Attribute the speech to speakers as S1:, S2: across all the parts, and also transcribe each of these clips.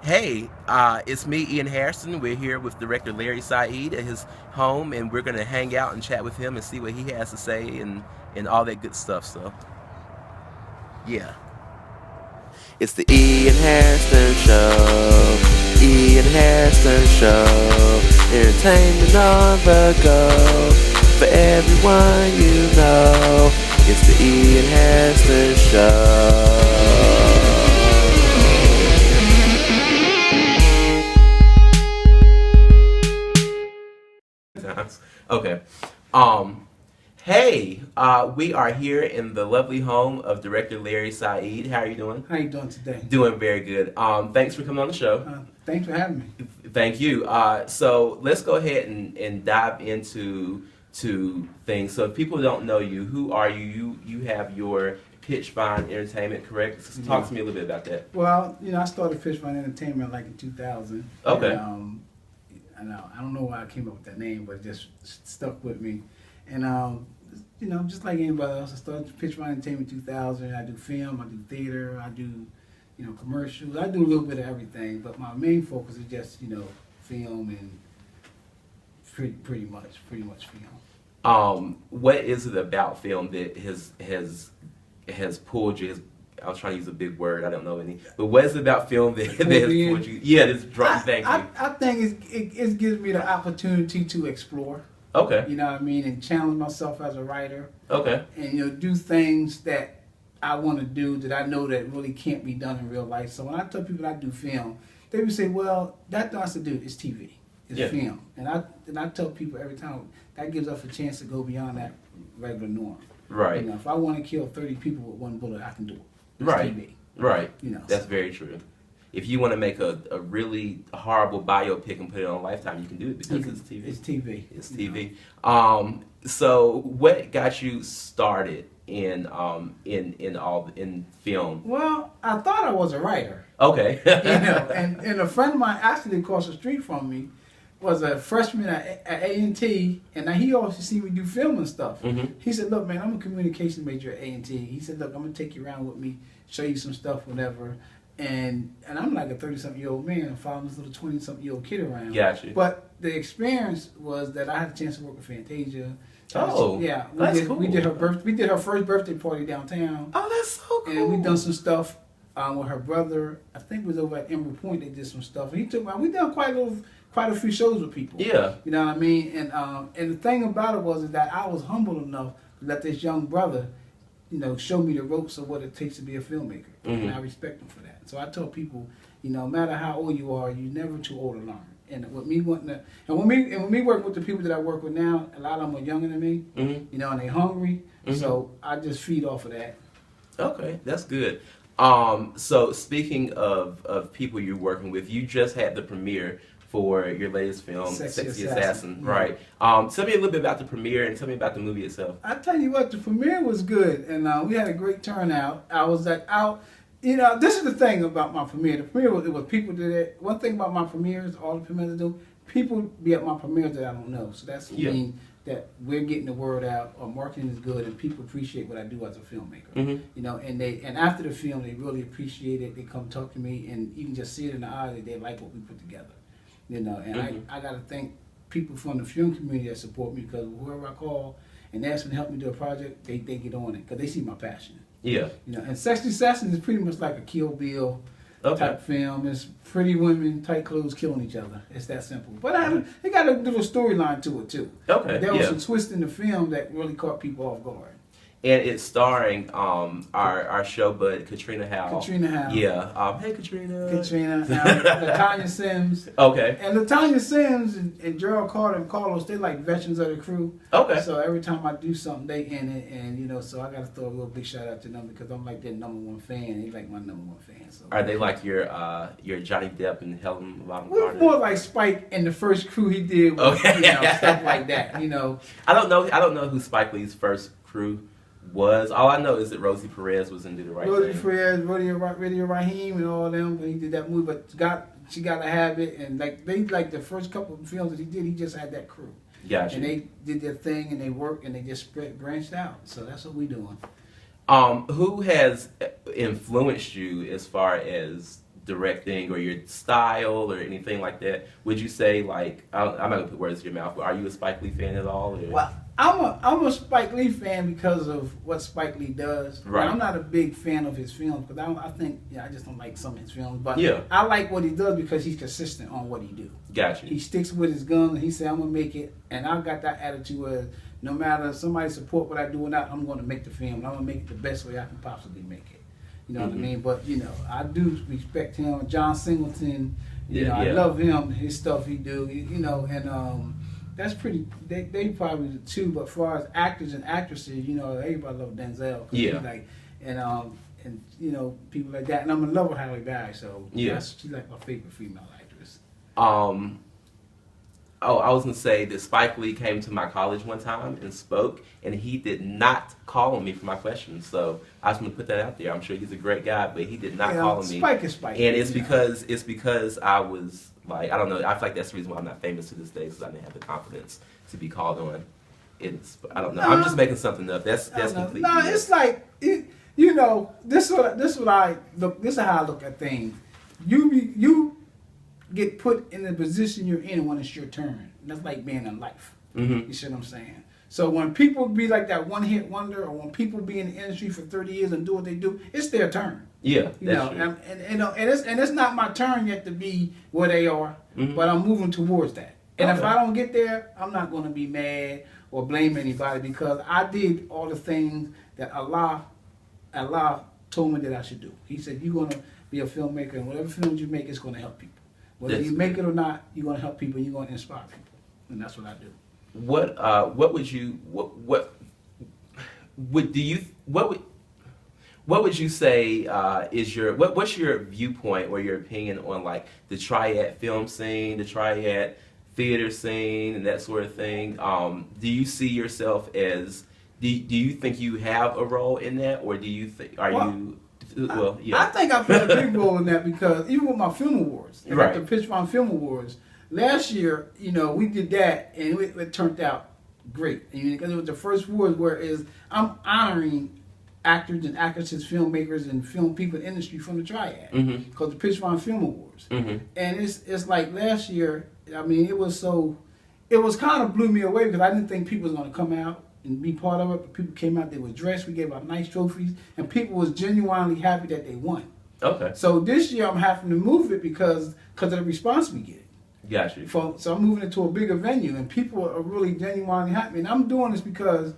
S1: Hey, it's me, Ian Hairston. We're here with director Larry Syid at his home, and we're going to hang out and chat with him and see what he has to say and all that good stuff. So, yeah. It's the Ian Hairston Show. Ian Hairston Show. Entertainment on the go. For everyone you know. It's the Ian Hairston Show. Times. Okay. Um, hey, we are here in the lovely home of director Larry Syid. How are you doing?
S2: How you doing today?
S1: Doing very good. Thanks for coming on the show.
S2: Thanks for having me.
S1: Thank you. So let's go ahead and dive into things. So if people don't know you, who are you? You have your Pitch Fine Entertainment, correct? So talk to me a little bit about that.
S2: Well, I started Fish Fun Entertainment like in 2000.
S1: Okay.
S2: And, I don't know why I came up with that name, but it just stuck with me. And just like anybody else, I started Pitch Fun Entertainment in 2000. I do film, I do theater, I do commercials. I do a little bit of everything, but my main focus is just film and pretty much film.
S1: What is it about film that has pulled you? I was trying to use a big word. I don't know any. But what is it about film that has pulled you? Yeah, this drop. Thank you.
S2: I think it gives me the opportunity to explore.
S1: Okay.
S2: You know what I mean, and challenge myself as a writer.
S1: Okay.
S2: And do things that I want to do that I know that really can't be done in real life. So when I tell people I do film, they would say, "Well, that has to do. It's TV. It's film." And I tell people every time that gives us a chance to go beyond that regular norm.
S1: Right.
S2: If I want to kill 30 people with one bullet, I can do it. It's
S1: right.
S2: TV.
S1: Right. That's very true. If you want to make a really horrible biopic and put it on Lifetime, you can do it because it's TV.
S2: It's TV.
S1: It's TV. So what got you started in film?
S2: Well, I thought I was a writer.
S1: Okay.
S2: And a friend of mine actually across the street from me was a freshman at A&T, and now he always see me do film and stuff.
S1: Mm-hmm.
S2: He said, "Look, man, I'm a communication major at A&T." He said, "Look, I'm gonna take you around with me, show you some stuff, whatever." And I'm like a 30-something-year-old man following this little 20-something-year-old kid around.
S1: Gotcha.
S2: But the experience was that I had a chance to work with Fantasia.
S1: Oh,
S2: yeah,
S1: cool.
S2: We did her first birthday party downtown.
S1: Oh, that's so cool.
S2: And we done some stuff with her brother. I think it was over at Emerald Point. They did some stuff. We done quite a few shows with people.
S1: Yeah.
S2: You know what I mean? And the thing about it was that I was humble enough to let this young brother, show me the ropes of what it takes to be a filmmaker.
S1: Mm-hmm.
S2: And I respect him for that. So I tell people, no matter how old you are, you're never too old to learn. And with me wanting to, when we work with the people that I work with now, a lot of them are younger than me.
S1: Mm-hmm.
S2: And they hungry.
S1: Mm-hmm.
S2: So I just feed off of that.
S1: Okay, that's good. So speaking of people you're working with, you just had the premiere for your latest film, Sexy Assassin. Right. Tell me a little bit about the premiere and tell me about the movie itself.
S2: I tell you what, the premiere was good, and we had a great turnout. I was out. This is the thing about my premiere. The premiere was people did it. One thing about my premieres, all the premieres I do, people be at my premieres that I don't know. So that's mean that we're getting the word out, or marketing is good, and people appreciate what I do as a filmmaker.
S1: Mm-hmm.
S2: And after the film, they really appreciate it. They come talk to me, and you can just see it in the eye that they like what we put together. And I got to thank people from the film community that support me, because whoever I call and ask them to help me do a project, they get on it because they see my passion.
S1: Yeah.
S2: And Sexy Assassin is pretty much like a Kill Bill type film. It's pretty women, tight clothes, killing each other. It's that simple. But it got a little storyline to it too.
S1: Okay.
S2: There was some twist in the film that really caught people off guard.
S1: And it's starring our show bud Katrina Howell.
S2: Katrina Howell.
S1: Yeah. Hey Katrina.
S2: LaTanya Sims.
S1: Okay.
S2: And LaTanya Sims and Gerald Carter and Carlos, they like veterans of the crew.
S1: Okay.
S2: So every time I do something, they in it, and so I got to throw a little big shout out to them because I'm like their #1 fan. They like my #1 fan. So.
S1: Are they like your Johnny Depp and Helen Bonham
S2: We're
S1: Carter?
S2: more like Spike and the first crew he did. With, stuff like that.
S1: I don't know who Spike Lee's first crew was. All I know is that Rosie Perez was in Do the Right Thing.
S2: Rosie Perez, Radio Raheem, and all them. When he did that movie, but she got to have it, and they the first couple of films that he did, he just had that crew.
S1: Gotcha.
S2: And they did their thing, and they worked, and they just branched out. So that's what we doing.
S1: Who has influenced you as far as directing or your style or anything like that, would you say, like, I'm not gonna put words in your mouth, but are you a Spike Lee fan at all? Or?
S2: Well, I'm a Spike Lee fan because of what Spike Lee does.
S1: Right.
S2: I'm not a big fan of his films because I just don't like some of his films. But
S1: yeah.
S2: I like what he does because he's consistent on what he do.
S1: Gotcha.
S2: He sticks with his guns and he said, I'm gonna make it. And I got that attitude where no matter if somebody support what I do or not, I'm gonna make the film. And I'm gonna make it the best way I can possibly make it. You know what I mean? But I do respect him. John Singleton. I love him. His stuff he do. And that's pretty. They probably the two. But as far as actors and actresses, everybody love Denzel.
S1: Yeah.
S2: And people like that. And I'm in love with Halle Berry. So she's like my favorite female actress.
S1: I was gonna say that Spike Lee came to my college one time and spoke, and he did not call on me for my questions. So I just want to put that out there. I'm sure he's a great guy, but he did not call on me.
S2: Spike is Spike.
S1: And it's because I was like, I don't know. I feel like that's the reason why I'm not famous to this day, because I didn't have the confidence to be called on. I don't know. I'm just making something up. That's completely.
S2: No, it's like this is how I look at things. You get put in the position you're in when it's your turn. That's like being in life.
S1: Mm-hmm.
S2: You see what I'm saying? So when people be like that one-hit wonder, or when people be in the industry for 30 years and do what they do, it's their turn.
S1: Yeah, that's true.
S2: And it's not my turn yet to be where they are, but I'm moving towards that. And if I don't get there, I'm not going to be mad or blame anybody because I did all the things that Allah told me that I should do. He said, you're going to be a filmmaker, and whatever films you make, it's going to help people. Whether you make it or not, you're going to help people, and you're going to inspire people. And that's what I do.
S1: What would you say is what's your viewpoint or your opinion on like the triad film scene, the triad theater scene, and that sort of thing? Do you see yourself as do you think you have a role in that, or do you think
S2: I think I played a big role in that because even with my film awards, like the Pitch Farm Film Awards, last year, we did that and it turned out great. Because it was the first awards where I'm honoring actors and actresses, filmmakers, and film people in the industry from the triad. Because the Pitch Farm Film Awards. And it's like last year, it was kind of blew me away because I didn't think people was going to come out and be part of it, but people came out, they were dressed, we gave out nice trophies, and people was genuinely happy that they won.
S1: Okay.
S2: So this year I'm having to move it because of the response we get.
S1: Got you.
S2: So I'm moving it to a bigger venue, and people are really genuinely happy. And I'm doing this because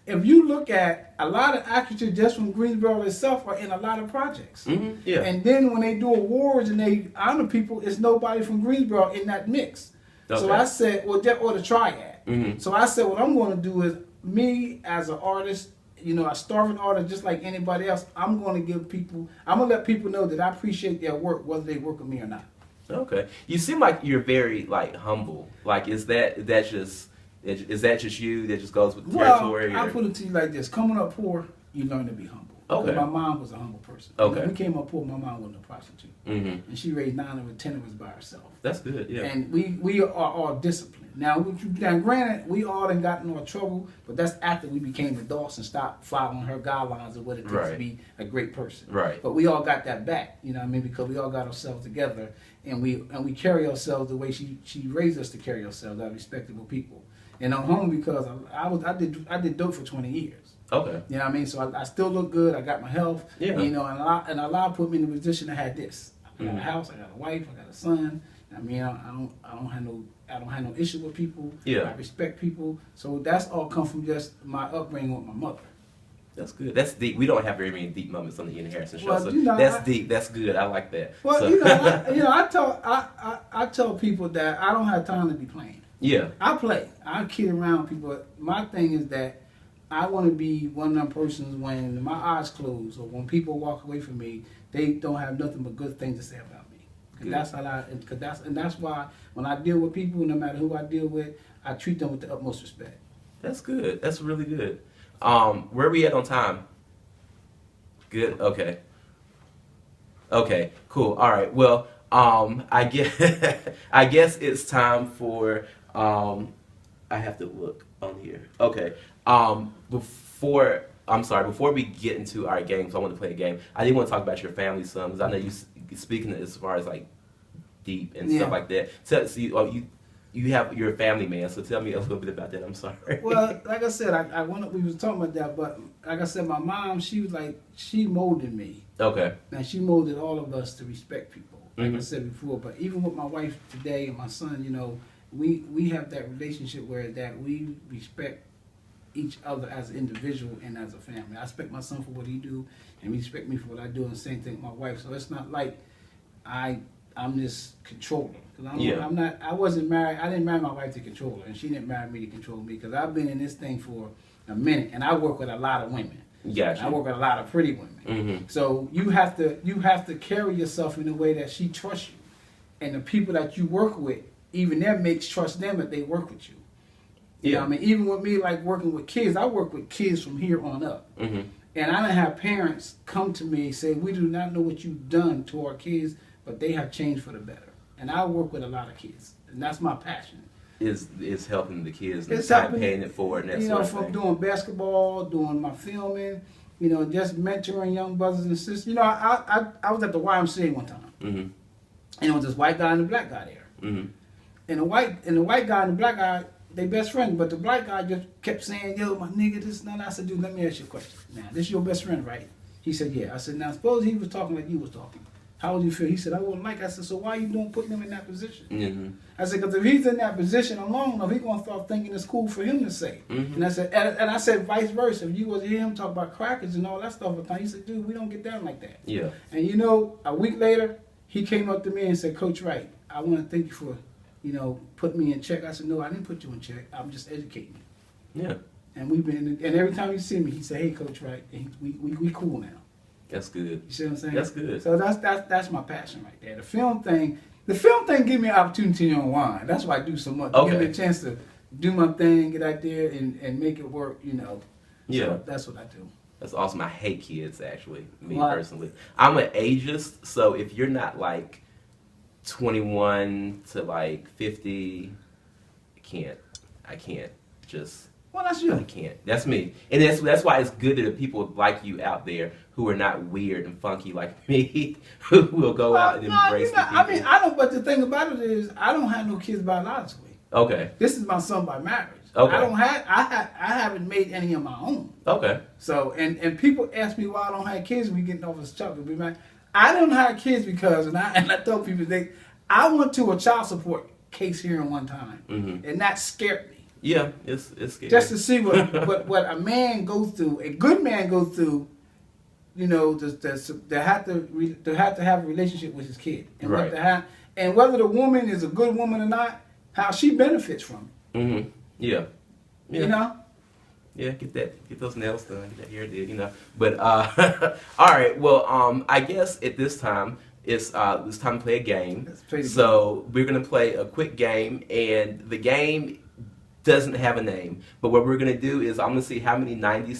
S2: if you look at a lot of actresses just from Greensboro itself are in a lot of projects.
S1: Yeah.
S2: And then when they do awards and they honor people, it's nobody from Greensboro in that mix. Okay. So I said, or the triad. So I said, what I'm going to do is, me as an artist, a starving artist just like anybody else, I'm going to let people know that I appreciate their work, whether they work with me or not.
S1: Okay. You seem like you're very humble. Like, is that just you that just goes with the territory?
S2: Well, I put it to you like this: coming up poor, you learn to be humble.
S1: Okay.
S2: My mom was a humble person.
S1: Okay.
S2: When we came up poor, my mom wasn't a prostitute, and she raised 9 of 10 of us by herself.
S1: That's good. Yeah.
S2: And we are all disciplined. Now, granted, we all done got in more trouble, but that's after we became adults and stopped following her guidelines of what it takes to be a great person.
S1: Right.
S2: But we all got that back, because we all got ourselves together, and we carry ourselves the way she raised us to carry ourselves as respectable people. And I'm home because I did dope for 20 years.
S1: Okay.
S2: You know what I mean? So I still look good. I got my health.
S1: Yeah.
S2: And Allah put me in the position I had this. I got a house. I got a wife. I got a son. I don't have no issue with people.
S1: Yeah.
S2: I respect people. So that's all come from just my upbringing with my mother.
S1: That's good. That's deep. We don't have very many deep moments on the Ian Hairston Show,
S2: Well,
S1: so that's deep. That's good. I like that.
S2: Well,
S1: so.
S2: I tell people that I don't have time to be playing.
S1: Yeah.
S2: I play. I kid around people. My thing is that I want to be one of them persons when my eyes close or when people walk away from me, they don't have nothing but good things to say about me. That's why when I deal with people, no matter who I deal with, I treat them with the utmost respect. That's
S1: good. That's really good. Where are we at on time? Good. Okay. Okay. Cool. All right. Well, I guess it's time for. I have to look on here. Okay. Before we get into our games, I want to play a game. I did want to talk about your family some, because I know you speaking as far as like deep and stuff like that. So you have you're a family man, so tell me a little bit about that. I'm sorry.
S2: Well, like I said, we was talking about that, but like I said, my mom, she molded me.
S1: Okay.
S2: And she molded all of us to respect people, like I said before. But even with my wife today and my son, you know, we have that relationship where that we respect each other as an individual and as a family. I respect my son for what he do, and he respect me for what I do, and the same thing with my wife. So it's not like I'm this controller. Cause I'm not. I wasn't married. I didn't marry my wife to control her, and she didn't marry me to control me. Because I've been in this thing for a minute, and I work with a lot of women.
S1: Gotcha.
S2: I work with a lot of pretty women. So you have to carry yourself in a way that she trusts you, and the people that you work with, even them makes trust them that they work with you. You know what I mean? Even with me, like working with kids, I work with kids from here on up. And I don't have parents come to me and say, we do not know what you've done to our kids, but they have changed for the better. And I work with a lot of kids, and that's my passion.
S1: Is helping the kids and
S2: It's
S1: not
S2: helping,
S1: paying it forward and that
S2: you
S1: sort
S2: know,
S1: of
S2: from
S1: thing.
S2: doing basketball, doing my filming, you know, just mentoring young brothers and sisters. You know, I was at the YMCA one time, and it was this white guy and a black guy there. And the white guy and the black guy, they best friends, but the black guy just kept saying, yo, my nigga, this and that. I said, dude, let me ask you a question. Now, this your best friend, right? He said, yeah. I said, now, suppose he was talking like you was talking. How would you feel? He said, I wouldn't like it. I said, so why you doing putting him in that position? I said, because if he's in that position long enough, he's going to start thinking it's cool for him to say. And I said, vice versa. If you was to hear him talk about crackers and all that stuff, he said, dude, we don't get down like that.
S1: Yeah.
S2: And you know, a week later, he came up to me and said, Coach Wright, I want to thank you for, you know, putting me in check. I said, no, I didn't put you in check. I'm just educating you.
S1: Yeah.
S2: And and every time you see me, he said, hey, Coach Wright, and we cool now.
S1: That's good.
S2: You see what I'm saying?
S1: That's good.
S2: So that's my passion right there. The film thing give me an opportunity to unwind. That's why I do so much. Give me a chance to do my thing, get out there and make it work, you know.
S1: Yeah.
S2: So that's what I do.
S1: That's awesome. I hate kids, actually, me personally. I'm an ageist, so if you're not like 21 to like 50, I can't just...
S2: Well, that's you.
S1: I can't. That's me. And that's why it's good that people like you out there who are not weird and funky like me, who will go out and embrace the people.
S2: I mean, I don't, but the thing about it is, I don't have no kids biologically.
S1: Okay.
S2: This is my son by marriage.
S1: Okay.
S2: I haven't made any of my own.
S1: Okay.
S2: So, and people ask me why I don't have kids, we getting off this chocolate. I don't have kids because, and I tell people, I went to a child support case hearing one time, and that scared me.
S1: Yeah, it's scary.
S2: Just to see what a man goes through, a good man goes through, you know, to have to have a relationship with his kid, and and whether the woman is a good woman or not, how she benefits from it.
S1: Yeah.
S2: You know.
S1: Yeah, get those nails done, get that hair did, you know. But all right, well, I guess at this time it's time to play a game.
S2: Let's play the
S1: game. We're gonna play a quick game, and the game doesn't have a name, but what we're gonna do is I'm gonna see how many 90s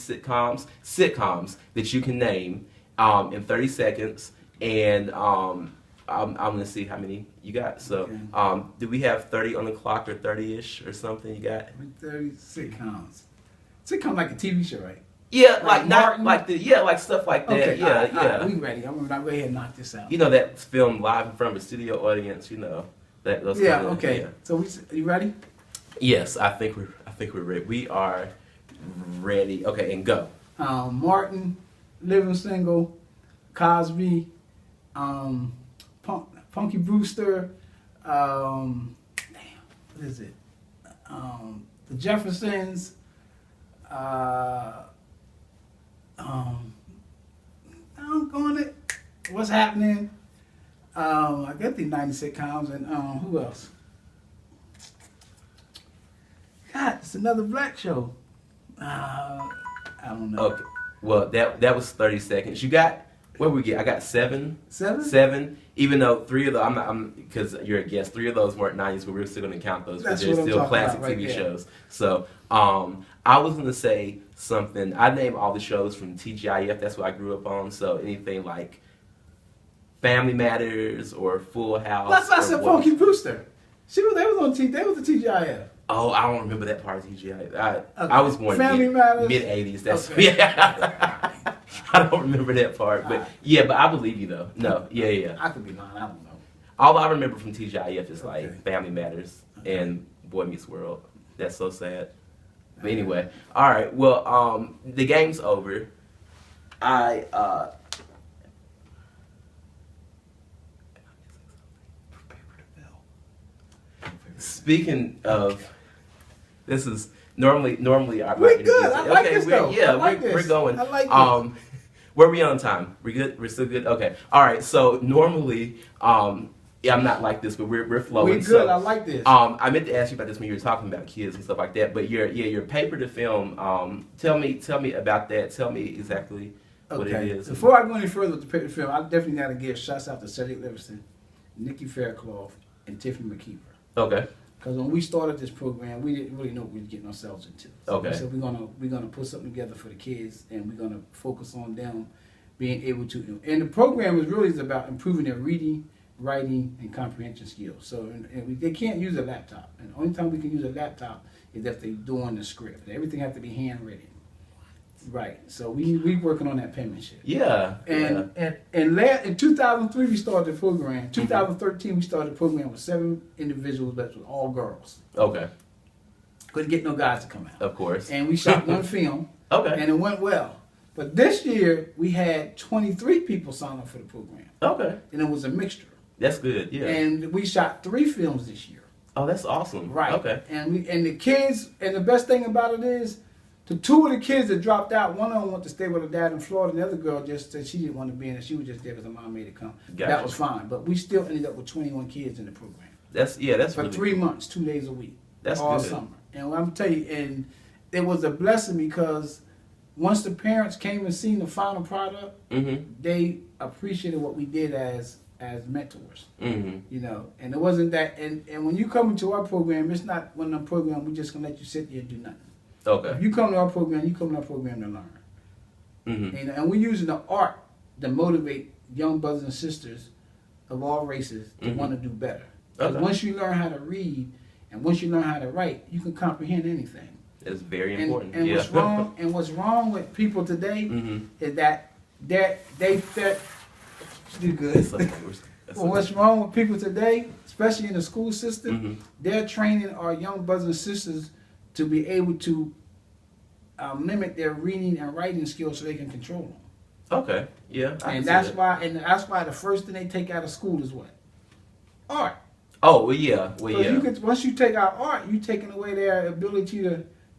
S1: sitcoms that you can name in 30 seconds, and I'm gonna see how many you got. So, do we have 30 on the clock or 30-ish or something? You got
S2: 30 sitcoms. Sitcom like a TV show, right?
S1: Yeah, like not like like stuff like that.
S2: Okay,
S1: yeah,
S2: all right, we ready. I'm gonna go ahead and knock this out.
S1: You know, that's filmed live in front of a studio audience. You know that. Those
S2: yeah.
S1: kind of,
S2: Okay.
S1: Yeah.
S2: So you ready?
S1: Yes, I think we're ready. We are ready. Okay, and go.
S2: Martin, Living Single, Cosby, Punky Brewster, damn, what is it? The Jeffersons, I'm going it. What's happening? I get the 90 sitcoms, and who else? God, it's another black show. I don't know.
S1: Okay. Well, that was 30 seconds. You got what we get? I got 7.
S2: 7?
S1: 7. Even though 3 of those, I'm because you're a guest. 3 of those weren't 90s, but we're still going to count those because they're still classic TV shows. So, I was going to say something. I named all the shows from TGIF. That's what I grew up on. So anything like Family Matters or Full House.
S2: That's why I said Punky Brewster. They was the TGIF.
S1: Oh, I don't remember that part of TGIF. I was born
S2: Family Matters.
S1: mid 80s. That's
S2: okay.
S1: yeah. I don't remember that part, but yeah, but I believe you though. No, yeah.
S2: I could be lying. I don't know.
S1: All I remember from TGIF is like
S2: Okay.
S1: Family Matters
S2: Okay.
S1: and Boy Meets World. That's so sad. But anyway, all right. Well, the game's over. Speaking of, this is normally our.
S2: We're good. I like this though.
S1: Yeah,
S2: I like this.
S1: we're going.
S2: I like this.
S1: Where are we on time? We good? We're still good? Okay. All right. So normally, yeah, I'm not like this, but we're flowing.
S2: We're good.
S1: So,
S2: I like this.
S1: I meant to ask you about this when you were talking about kids and stuff like that. But your paper to film. Tell me about that. Tell me exactly what it is.
S2: Before I go any further with the paper film, I definitely got to give shouts out to Cedric Livingston, Nikki Faircloth, and Tiffany McKeever.
S1: Okay.
S2: Because when we started this program, we didn't really know what we were getting ourselves into. So
S1: Okay.
S2: we said we're gonna put something together for the kids, and we're gonna focus on them being able to. And the program is about improving their reading, writing, and comprehension skills. So they can't use a laptop, and the only time we can use a laptop is if they're doing the script. Everything has to be handwritten. Right. So we working on that penmanship.
S1: Yeah.
S2: In 2003 we started the program. 2013 we started the program with 7 individuals, that was all girls.
S1: Okay.
S2: Couldn't get no guys to come out.
S1: Of course.
S2: And we shot one film.
S1: Okay.
S2: And it went well. But this year we had 23 people sign up for the program.
S1: Okay.
S2: And it was a mixture.
S1: That's good. Yeah.
S2: And we shot 3 films this year.
S1: Oh, that's awesome.
S2: Right.
S1: Okay.
S2: And the kids, and the best thing about it is, the 2 of the kids that dropped out, one of them went to stay with her dad in Florida, and the other girl just said she didn't want to be in it. She was just there because her mom made her come.
S1: Gotcha.
S2: That was fine. But we still ended up with 21 kids in the program.
S1: That's
S2: For
S1: really
S2: 3
S1: cool.
S2: months, 2 days a week.
S1: That's
S2: all
S1: good.
S2: summer. And I'm tell you, and it was a blessing because once the parents came and seen the final product, they appreciated what we did as mentors. You know, and it wasn't that. And when you come into our program, it's not one of them programs we just gonna let you sit there and do nothing.
S1: Okay.
S2: If you come to our program, you come to our program to learn. And we're using the art to motivate young brothers and sisters of all races to want to do better. Because once you learn how to read and once you learn how to write, you can comprehend anything.
S1: It's very important.
S2: And
S1: yeah.
S2: what's wrong with people today is that they do good. Well, what's wrong with people today, especially in the school system, they're training our young brothers and sisters to be able to limit their reading and writing skills so they can control them.
S1: Okay. Yeah.
S2: And that's why the first thing they take out of school is what? Art.
S1: Oh well, yeah. Well, yeah.
S2: Once you take out art, you're taking away their ability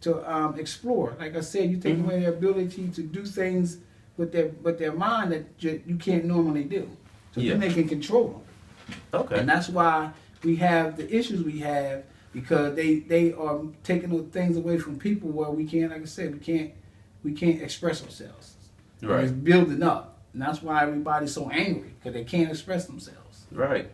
S2: to explore. Like I said, you're taking away their ability to do things with their mind that you can't normally do. So then they can control them.
S1: Okay.
S2: And that's why we have the issues we have. Because they are taking those things away from people where we can't, like I said, we can't express ourselves.
S1: Right.
S2: And it's building up, and that's why everybody's so angry because they can't express themselves.
S1: Right.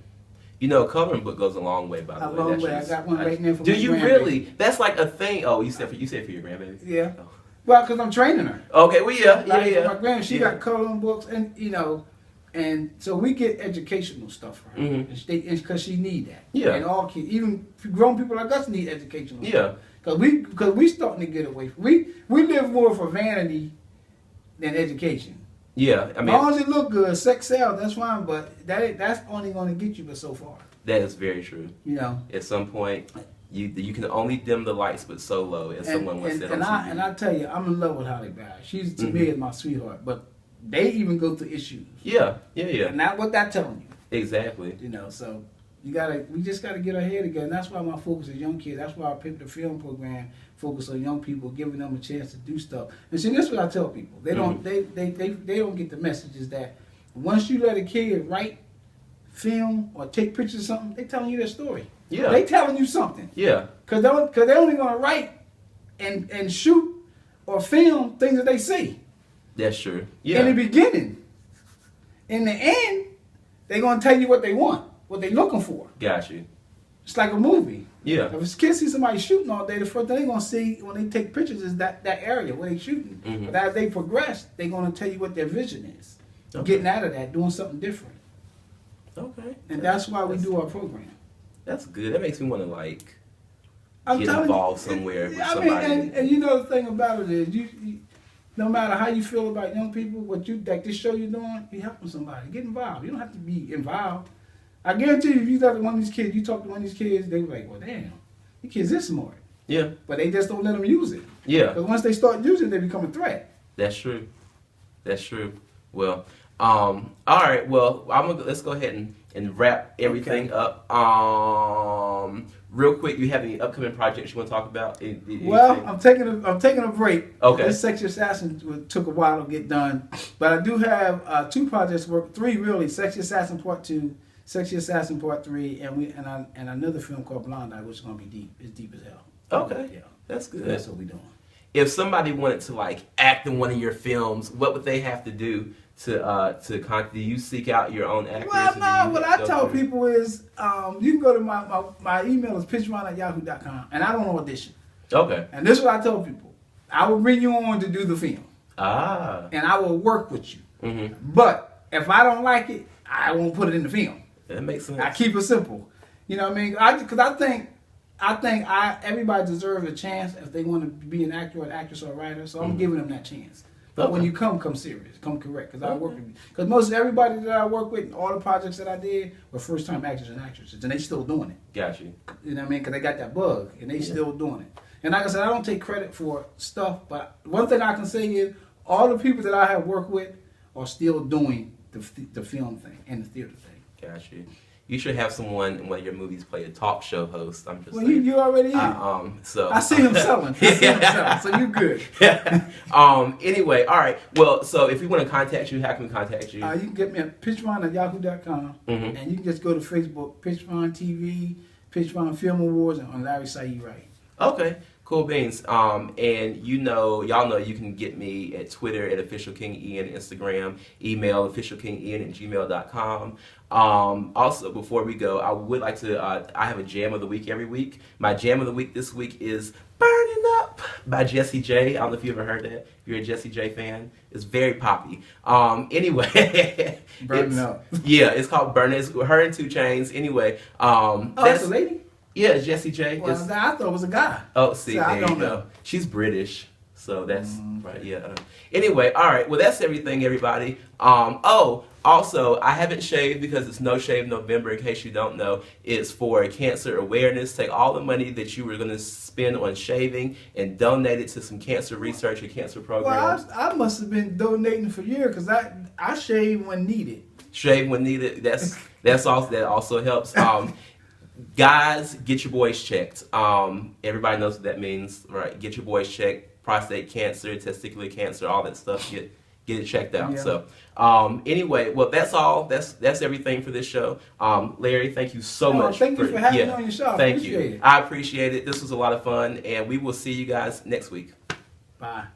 S1: You know, coloring book goes a long way. By the way,
S2: A long way. I got one right now for
S1: do
S2: my
S1: you
S2: grandbaby.
S1: really? That's like a thing. Oh, you said for your grandbaby.
S2: Yeah.
S1: Oh.
S2: Well, because I'm training her.
S1: Okay. Well, yeah.
S2: Like my grandma, she got coloring books, and and so we get educational stuff for her, because she need that.
S1: Yeah.
S2: And all kids, even grown people like us, need educational.
S1: Yeah.
S2: Because we starting to get away from we live more for vanity than education.
S1: Yeah. I mean,
S2: as long as it look good, sex sells. That's fine, but that's only going to get you but so far.
S1: that is very true.
S2: You know.
S1: At some point, you can only dim the lights but so low as someone once said on TV.
S2: And I tell you, I'm in love with Holly Berry. She's to me is my sweetheart, but they even go through issues.
S1: Yeah.
S2: And not what that's telling you.
S1: Exactly.
S2: You know, so we just gotta get our head together. And that's why my focus is young kids. That's why I picked the film program, focus on young people, giving them a chance to do stuff. And see, this is what I tell people. They don't they don't get the message is that once you let a kid write, film, or take pictures of something, they telling you their story.
S1: Yeah.
S2: They telling you something.
S1: Yeah.
S2: Cause they're only gonna write and shoot or film things that they see.
S1: That's true. Yeah.
S2: In the beginning. In the end, they're gonna tell you what they want, what they're looking for.
S1: Got you.
S2: It's like a movie.
S1: Yeah.
S2: If a kid see somebody shooting all day, the first thing they're gonna see when they take pictures is that area where they're shooting. But as they progress, they're gonna tell you what their vision is.
S1: Okay.
S2: Getting out of that, doing something different.
S1: Okay.
S2: And that's why we do our program.
S1: That's good. That makes me want to
S2: I'm
S1: get
S2: telling
S1: involved
S2: you,
S1: somewhere with
S2: I
S1: somebody.
S2: mean, and you know the thing about it is no matter how you feel about young people, what you like this show you're doing, you're helping somebody. Get involved. You don't have to be involved. I guarantee you, if you talk to one of these kids, they were like, well, damn, these kids is smart.
S1: Yeah.
S2: But they just don't let them use it.
S1: Yeah.
S2: Because once they start using it, they become a threat.
S1: That's true. That's true. Well, all right. Well, let's go ahead and wrap everything up. Real quick, you have any upcoming projects you want to talk about?
S2: Well, I'm taking a break.
S1: Okay.
S2: This Sexy Assassin took a while to get done, but I do have 2 projects, 3 really. Sexy Assassin Part 2, Sexy Assassin Part 3, and another film called Blondie, which is gonna be deep. It's deep as hell.
S1: Okay.
S2: Yeah.
S1: That's good.
S2: That's what we're doing.
S1: If somebody wanted to like act in one of your films, what would they have to do to contact? Do you seek out your own actors?
S2: Well, no. What I tell people is, you can go to my email is pitchmine@yahoo.com, and I don't audition.
S1: Okay.
S2: And this is what I tell people: I will bring you on to do the film. And I will work with you.
S1: Mm-hmm.
S2: But if I don't like it, I won't put it in the film.
S1: That makes sense.
S2: I keep it simple. You know what I mean? Because I think everybody deserves a chance if they want to be an actor or an actress or a writer. So I'm giving them that chance. But when you come serious, come correct. Because I work with, because most everybody that I work with, all the projects that I did were first time actors and actresses, and they still doing it.
S1: Got you.
S2: You know what I mean? Because they got that bug, and they still doing it. And like I said, I don't take credit for stuff, but one thing I can say is all the people that I have worked with are still doing the film thing and the theater thing.
S1: Got you. You should have someone in one of your movies play a talk show host. I'm just
S2: well,
S1: saying.
S2: you already
S1: so
S2: I see him selling. So you good.
S1: Anyway, all right. Well, so if we want to contact you, how can we contact you?
S2: You can get me at pitchmine@yahoo.com, and you can just go to Facebook, Pitchmine TV, Pitchmine Film Awards, and on Larry Syid right.
S1: Okay. Cool beans. And y'all know you can get me at Twitter at officialkingian, Instagram, email officialkingian@gmail.com. Also, before we go, I would like to, I have a jam of the week every week. My jam of the week this week is Burning Up by Jessie J. I don't know if you ever heard that. If you're a Jessie J fan, it's very poppy. Anyway.
S2: Burning Up.
S1: Yeah, it's called Burning. It's her and 2 Chainz. Anyway.
S2: That's a lady?
S1: Yeah, Jessie J.
S2: Well, I thought it was a guy.
S1: Oh, see, there you go. She's British, so that's right. Yeah. Anyway, all right. Well, that's everything, everybody. Also, I haven't shaved because it's No Shave November. In case you don't know, it's for cancer awareness. Take all the money that you were going to spend on shaving and donate it to some cancer research or cancer programs.
S2: Well, I must have been donating for years because I shave when needed.
S1: Shave when needed. That also helps. Guys, get your boys checked. Everybody knows what that means, right? Get your boys checked. Prostate cancer, testicular cancer, all that stuff. Get it checked out.
S2: Yeah.
S1: So, anyway, well, that's all. That's everything for this show. Larry, thank you so much.
S2: Thank you for having me on your show.
S1: Thank you. I appreciate it. This was a lot of fun, and we will see you guys next week.
S2: Bye.